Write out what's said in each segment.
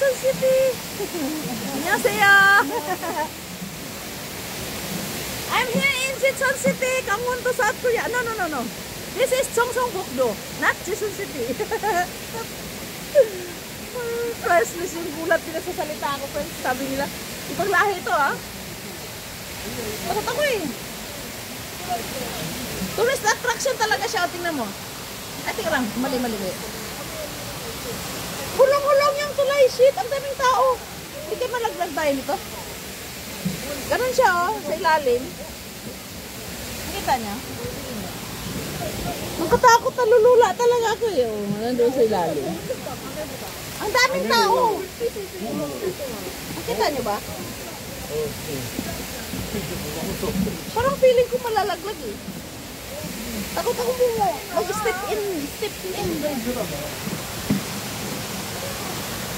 Jetson City. 안녕하세요. I'm here in Jetson City, Gangwon-do, South Korea. No. This is Cheongsong-guk-do, not Jetson City. Priceless yung gulat nila sa salita ako, friends. Sabi nila, ibang lahi ito, ah. Bakit ako eh. Tourist attraction talaga siya. O, tingnan mo. Ay, tingnan lang. Mali. Hulong-hulong yung tulay. Shit, ang daming tao. Hindi kayo malaglag tayo nito. Ganun siya, oh. Sa ilalim. Nakita niya? Nakatakot na lulula talaga ako eh. Oh, nandun sa ilalim. Ang daming tao. Nakita niyo ba? Parang feeling ko malalaglag eh. Takot ako mo. Mag-step in.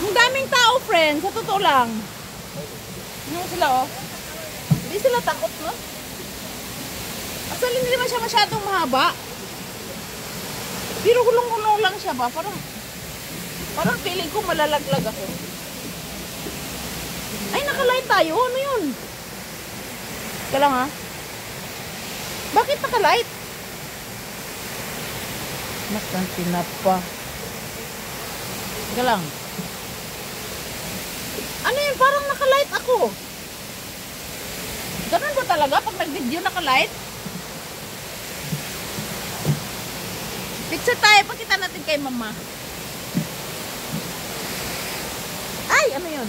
Ang daming tao, friends. Sa totoo lang. Ano sila, oh? Hindi sila takot, no? Actually, hindi naman siya masyadong mahaba. Pero hulong-hulong lang siya ba? Parang feeling ko malalaglag ako. Ay, nakalight tayo. Ano yun? Teka lang, ha? Bakit nakalight? Nakang tinapa. Teka lang. Ano yun? Parang nakalight ako. Ganun ba talaga pag nag-video nakalight? Picture tayo. Pakita natin kay mama. Ay, ano yun?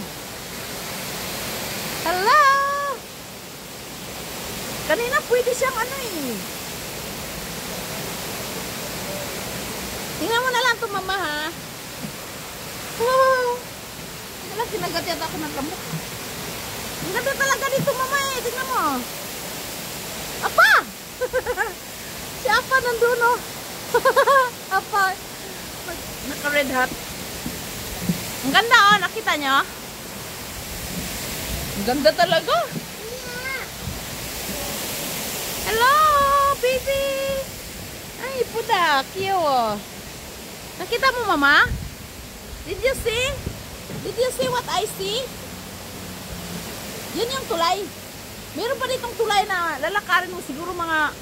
Hello! Kanina pwede siyang ano eh. Tingnan mo na lang ito, mama, ha? Wow! Wala, kinagat yata ako ng lamok. Ang ganda talaga dito, mama, eh. Tingnan mo. Apa! Si Apa nandun, oh. Apa. Naka-red hat. Ang ganda, oh. Nakita niyo? Ang ganda talaga. Hello, baby. Ay, puda. Cute, oh. Nakita mo, mama? Did you see? Did you see what I see? Yun yung tulay. Meron pa ditong tulay na lalakarin mo siguro mga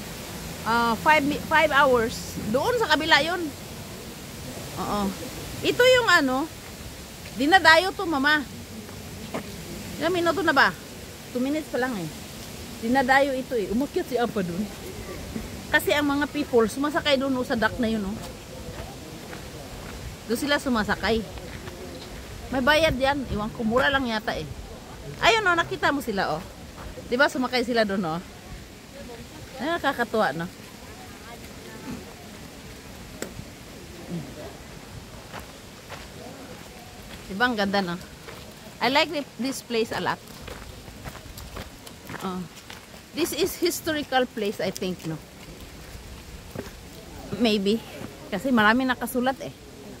5 hours. Doon sa kabila yun. Oo. Ito yung ano, dinadayo to, mama. Ilang minuto na ba? 2 minutes pa lang eh. Dinadayo ito eh. Umakyat si Apa dun. Kasi ang mga people sumasakay doon sa dock na yun, oh. Doon sila sumasakay. May bayad yan. Iwan ko, mura lang yata eh. Ayun, oh, nakita mo sila, oh. Diba sumakay sila doon, oh. Ay, nakakatuwa, no? Diba ang ganda, no? I like this place a lot. This is historical place, I think, no? Maybe. Kasi marami nakasulat, eh.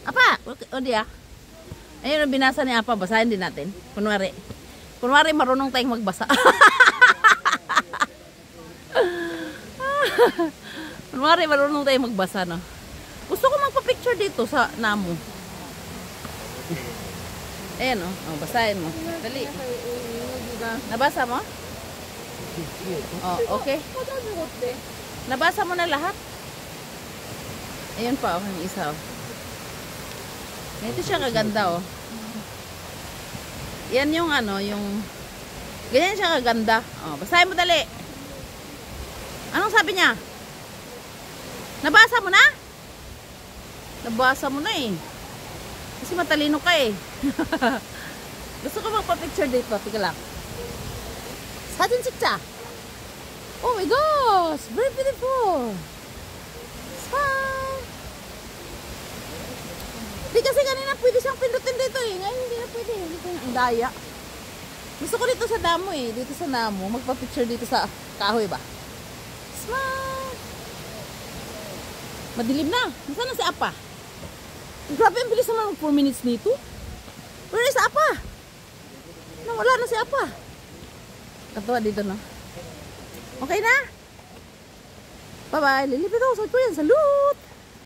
Apa! O diya. Ayun ang binasa ni Apa. Basahin din natin. Kunwari marunong tayong magbasa. Kunwari marunong tayong magbasa, no? Gusto ko magpa-picture dito sa namo. Ayan, oh, basahin mo. Dali. Nabasa mo? Oh, okay. Nabasa mo na lahat? Ayan pa, oh, yung isa, oh. Ito siya kaganda, oh. Yan yung ano, yung ganyan siya kaganda. Oh, basahin mo dali. Anong sabi niya? Nabasa mo na? Nabasa mo na eh. Kasi matalino ka eh. Gusto ko magpa-picture dito. Tika lang. Satin siksa. Oh my gosh. Very beautiful. Smile. Di kasi kanina pwede siyang pindutin dito eh. Ngayon hindi na pwede. Hindi ko ang daya. Gusto ko dito sa damo eh. Dito sa damo. Magpa-picture dito sa kahoy ba? Smile. Madilim na. Nasaan na si Apa? Grabe ang bilis naman 4 minutes nito. Where is Apa? Nawala na si Apa. Katuwa dito, no? Okay na? Bye-bye. Lilipit ako sa Korean. Salute!